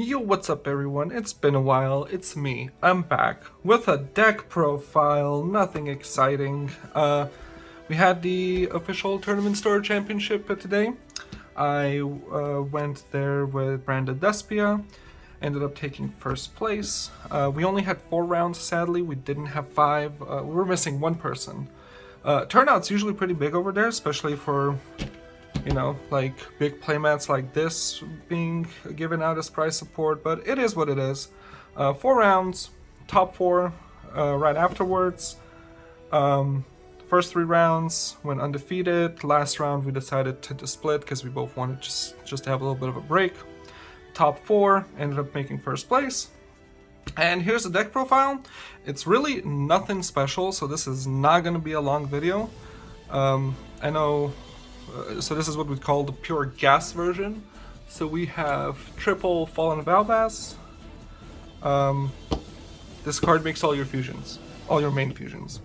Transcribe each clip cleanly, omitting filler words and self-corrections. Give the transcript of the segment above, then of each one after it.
Yo, what's up everyone? It's been a while, it's me. I'm back with a deck profile, nothing exciting. We had the official Tournament Store Championship today. I went there with branded Despia, ended up taking first place. We only had 4 rounds, sadly, we didn't have 5. We were missing one person. Turnout's usually pretty big over there, especially for, you know, like big playmats like this being given out as prize support, but it is what it is. 4 rounds, top 4 right afterwards. First 3 rounds went undefeated. Last round we decided to split because we both wanted just to have a little bit of a break. Top 4 ended up making first place. And here's the deck profile. It's really nothing special, so this is not going to be a long video. I know. So this is what we call the pure gas version. So we have triple Fallen Valvas. This card makes all your fusions, all your main fusions.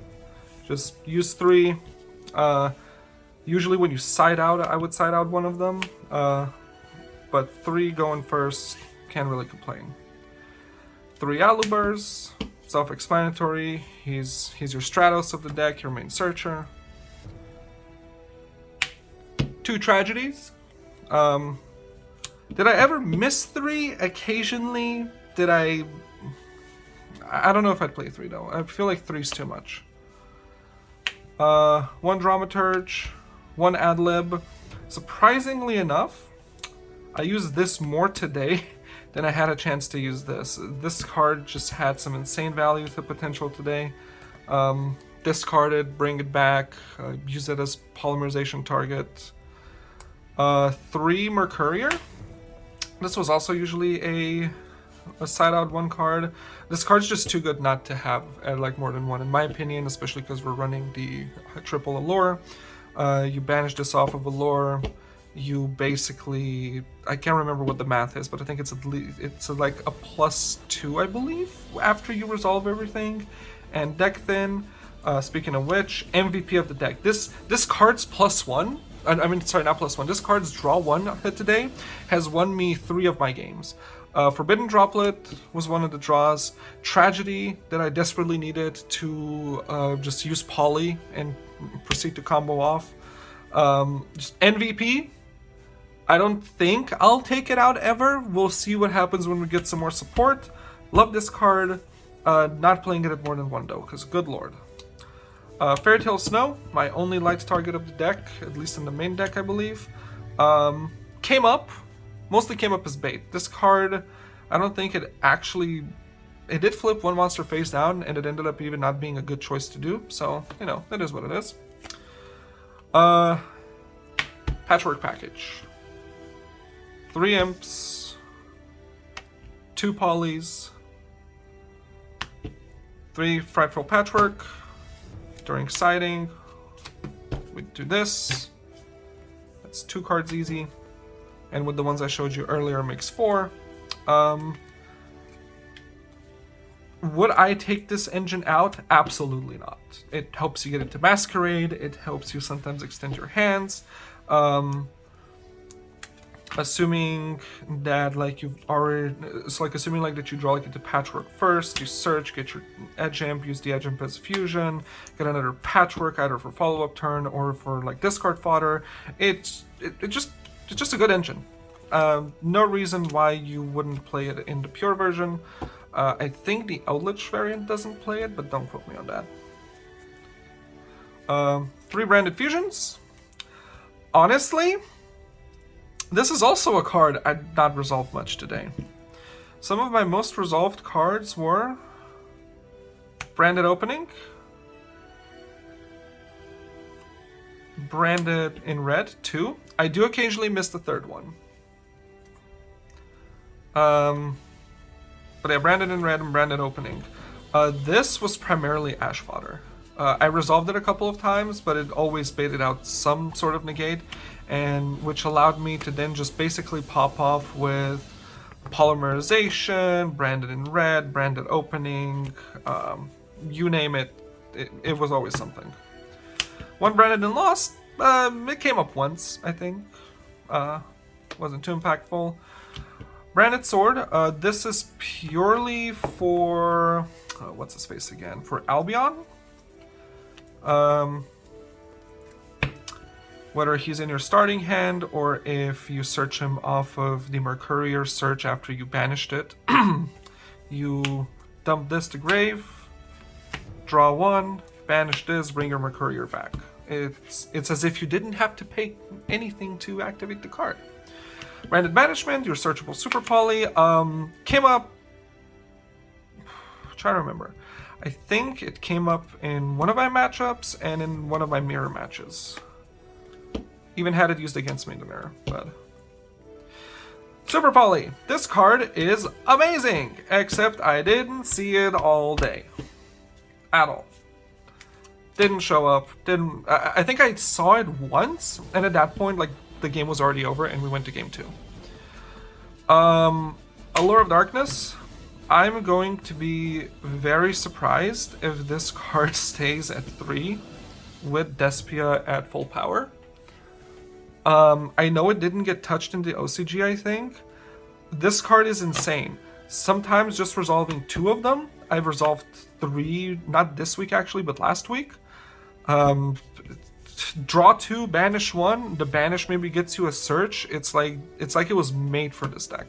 Just use 3. Usually when you side out, I would side out one of them. But 3 going first, can't really complain. 3 Alubers, self-explanatory. He's your Stratos of the deck, your main searcher. 2 Tragedies. Did I ever miss 3? Occasionally. Did I don't know if I'd play 3 though. I feel like 3's too much. 1 Dramaturge, 1 Adlib. Surprisingly enough, I used this more today than I had a chance to use this. This card just had some insane value to potential today. Discard it, bring it back, use it as polymerization target. 3 Mercurier. This was also usually a side out 1 card. This card's just too good not to have like more than 1 in my opinion, especially because we're running the triple Allure. You banish this off of Allure. You basically, I can't remember what the math is, but I think it's like a +2, I believe, after you resolve everything. And deck thin. Speaking of which, MVP of the deck. This card's +1. I mean, sorry, not +1. This card's draw 1 today has won me 3 of my games. Forbidden Droplet was one of the draws. Tragedy that I desperately needed to just use Poly and proceed to combo off. Just MVP. I don't think I'll take it out ever. We'll see what happens when we get some more support. Love this card. Not playing it at more than 1 though, because good lord. Fairytale Snow, my only light target of the deck, at least in the main deck, I believe. Came up, mostly came up as bait. This card, I don't think it actually, it did flip 1 monster face down, and it ended up even not being a good choice to do, so, you know, that is what it is. Patchwork Package. 3 Imps, 2 Polys, 3 Frightful Patchwork. During siding, we do this. That's 2 cards easy. And with the ones I showed you earlier, makes 4. Would I take this engine out? Absolutely not. It helps you get into Masquerade. It helps you sometimes extend your hands. Assuming that like you've already, it's like assuming like that you draw like into Patchwork first, you search, get your Edge Imp, use the Edge Imp as fusion, get another Patchwork either for follow-up turn or for like discard fodder. It's just a good engine. No reason why you wouldn't play it in the pure version. I think the Outlich variant doesn't play it, but don't quote me on that. 3 branded fusions. Honestly, this is also a card I did not resolve much today. Some of my most resolved cards were Branded Opening, Branded in Red, 2. I do occasionally miss the 3rd one. But yeah, Branded in Red and Branded Opening. This was primarily Ash Fodder. I resolved it a couple of times, but it always baited out some sort of negate, and which allowed me to then just basically pop off with Polymerization, Branded in Red, Branded Opening, you name it, it was always something. 1 Branded in Lost, it came up once, I think. Wasn't too impactful. Branded Sword. This is purely for what's his face again? For Albion. Whether he's in your starting hand or if you search him off of the Mercurier search after you banished it, you dump this to grave, draw one, banish this, bring your Mercurier back. It's as if you didn't have to pay anything to activate the card. Branded Banishment, your searchable Super Poly, came up, I'm trying to remember. I think it came up in one of my matchups and in one of my mirror matches. Even had it used against me in the mirror, but... Super Poly. This card is amazing, except I didn't see it all day. At all. Didn't show up, I think I saw it once, and at that point, like, the game was already over and we went to game 2. Allure of Darkness. I'm going to be very surprised if this card stays at 3 with Despia at full power. I know it didn't get touched in the OCG, I think. This card is insane. Sometimes just resolving 2 of them. I've resolved 3, not this week actually, but last week. Draw 2, banish 1. The banish maybe gets you a search. It's like it was made for this deck.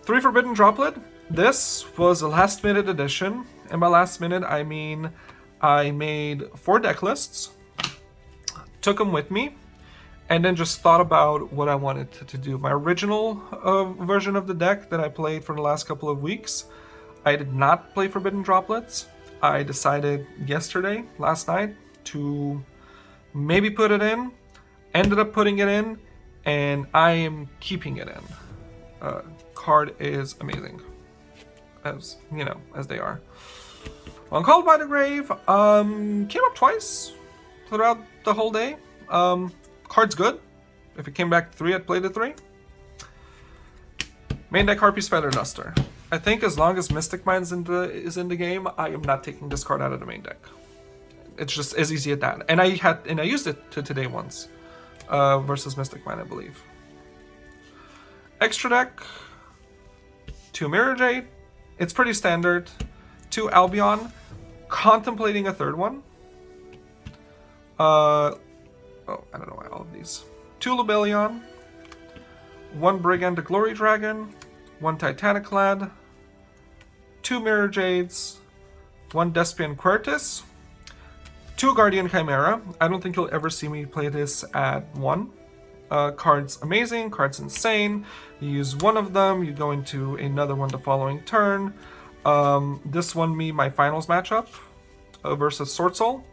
3 Forbidden Droplet. This was a last minute addition, and by last minute I mean I made 4 deck lists, took them with me, and then just thought about what I wanted to do. My original version of the deck that I played for the last couple of weeks, I did not play Forbidden Droplets. I decided yesterday, last night, to maybe put it in, ended up putting it in, and I am keeping it in. Card is amazing, as you know, as they are. Uncalled by the Grave came up twice throughout the whole day. Card's good. If it came back to 3, I'd play the 3. Main deck Harpy's Feather Duster. I think as long as Mystic Mine is in the game, I am not taking this card out of the main deck. It's just as easy as that. And I used it today once versus Mystic Mine, I believe. Extra deck, 2 Mirror Jade. It's pretty standard. 2 Albion. Contemplating a third one. I don't know why all of these. 2 Lubellion. 1 Brigand the Glory Dragon. 1 Titaniclad. 2 Mirror Jades. 1 Despian Quertus. 2 Guardian Chimera. I don't think you'll ever see me play this at 1. Card's amazing, card's insane. You use one of them, you go into another one the following turn. This won me my finals matchup versus Sword Soul.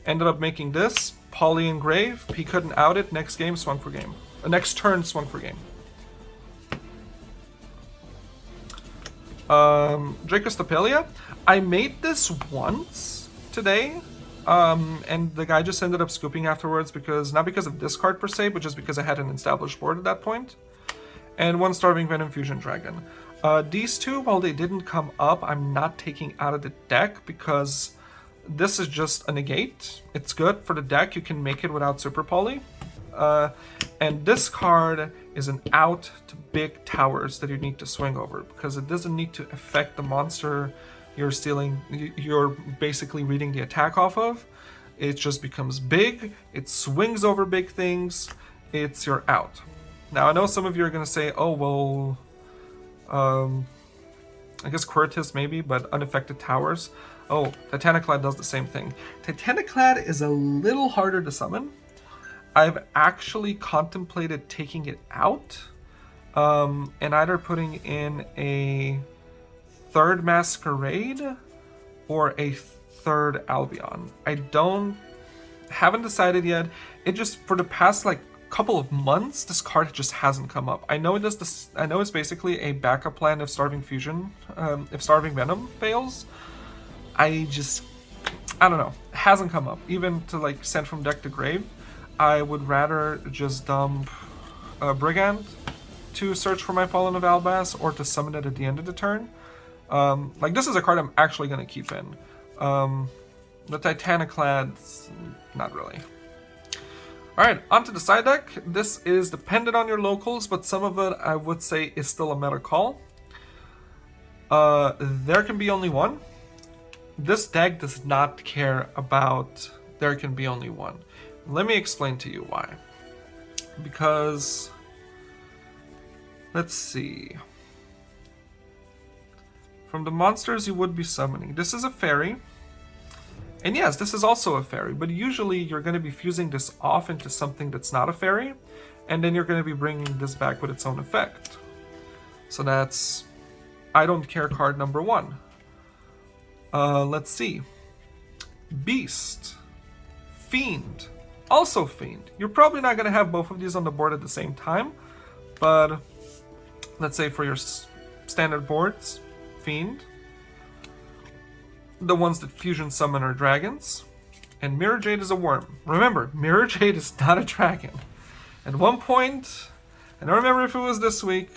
Ended up making this, Poly and Grave. He couldn't out it, next game, swung for game. Next turn, swung for game. Dracostopelia. I made this once today. And the guy just ended up scooping afterwards because, not because of this card per se, but just because I had an established board at that point. And 1 Starving Venom Fusion Dragon. These 2, while they didn't come up, I'm not taking out of the deck because this is just a negate. It's good for the deck, you can make it without Super Poly. And this card is an out to big towers that you need to swing over because it doesn't need to affect the monster you're basically reading the attack off of. It just becomes big, it swings over big things, it's your out. Now I know some of you are going to say, oh well, I guess Quertus maybe, but unaffected towers. Oh, Titaniclad does the same thing. Titaniclad is a little harder to summon. I've actually contemplated taking it out and either putting in a 3rd Masquerade or a 3rd Albion. I haven't decided yet. It just, for the past like couple of months, this card just hasn't come up. I know it does this. I know it's basically a backup plan if Starving Fusion, if Starving Venom fails. I don't know. It hasn't come up. Even to like send from deck to grave, I would rather just dump Brigand to search for my Fallen of Albas or to summon it at the end of the turn. Like, this is a card I'm actually going to keep in. The Titaniclad, not really. Alright, onto the side deck. This is dependent on your locals, but some of it I would say is still a meta call. There can be only one. This deck does not care about there can be only one. Let me explain to you why. Because, let's see. From the monsters you would be summoning, this is a fairy. And yes, this is also a fairy, but usually you're going to be fusing this off into something that's not a fairy, and then you're going to be bringing this back with its own effect. So that's I don't care card number 1. Let's see. Beast. Fiend. Also Fiend. You're probably not going to have both of these on the board at the same time, but let's say for your standard boards, Fiend. The ones that fusion summon are dragons. And Mirror Jade is a worm. Remember, Mirror Jade is not a dragon. At one point, I don't remember if it was this week,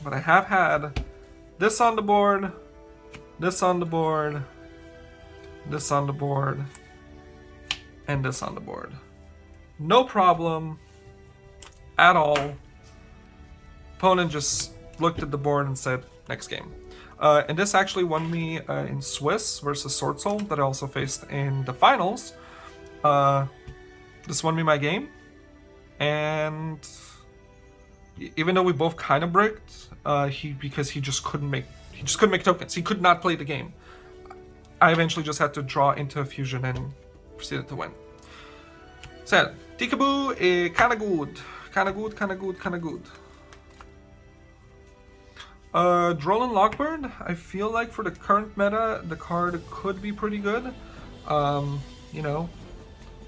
but I have had this on the board, this on the board, this on the board, and this on the board. No problem at all. Opponent just looked at the board and said, next game. And this actually won me in Swiss versus Sword Soul that I also faced in the finals. This won me my game, and even though we both kind of bricked, because he just couldn't make tokens. He could not play the game. I eventually just had to draw into a fusion and proceeded to win. So, Tikaboo is kinda good. Kinda good, kinda good, kinda good. Droll and Lockbird, I feel like for the current meta, the card could be pretty good. You know,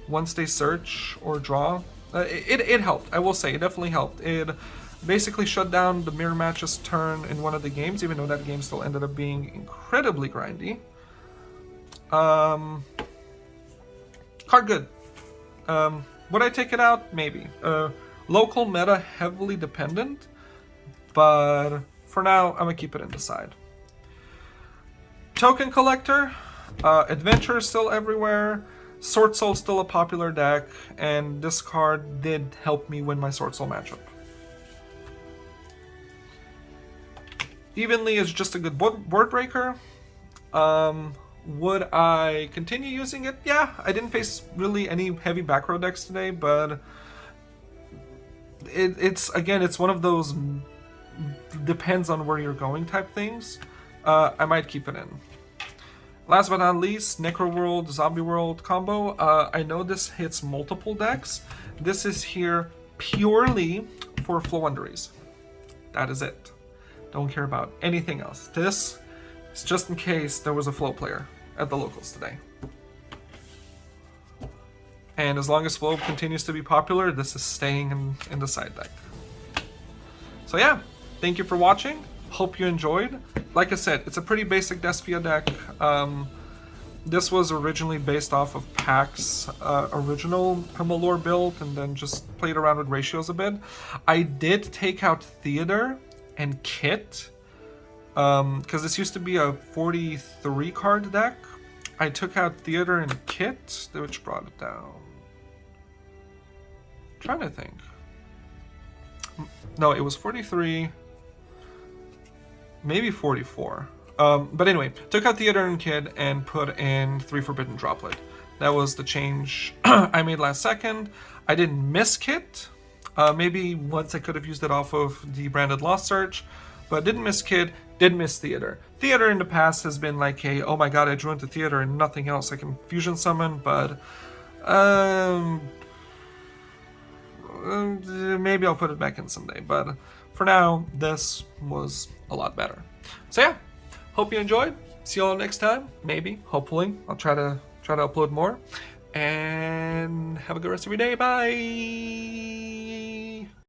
once they search or draw, it helped. I will say, it definitely helped. It basically shut down the mirror match's turn in one of the games, even though that game still ended up being incredibly grindy. Card good. Would I take it out? Maybe. Local meta heavily dependent, but for now, I'm gonna keep it in the side. Token Collector, Adventure is still everywhere, Sword Soul still a popular deck, and this card did help me win my Sword Soul matchup. Evenly is just a good board breaker. Would I continue using it? Yeah, I didn't face really any heavy back row decks today, but it's one of those depends on where you're going type things. I might keep it in. Last but not least, Necro World, Zombie World combo. I know this hits multiple decks. This is here purely for Flow Wonderies. That is it. Don't care about anything else. This is just in case there was a Flow player at the locals today. And as long as Flow continues to be popular, this is staying in the side deck. So yeah, thank you for watching. Hope you enjoyed. Like I said, it's a pretty basic Despia deck. This was originally based off of Pack's original Hermalore build, and then just played around with ratios a bit. I did take out Theater and Kit, because this used to be a 43 card deck. I took out Theater and Kit, which brought it down. I'm trying to think. No, it was 43, maybe 44. But anyway, took out Theater and Kid and put in 3 Forbidden Droplet. That was the change I made last second. I didn't miss Kit. Maybe once I could have used it off of the Branded Lost Search, but didn't miss Kid, did miss Theater. Theater in the past has been like a, oh my god, I drew into Theater and nothing else. I can fusion summon, but maybe I'll put it back in someday. But for now, this was a lot better. So yeah, hope you enjoyed. See you all next time. Maybe, hopefully, I'll try to upload more. And have a good rest of your day. Bye.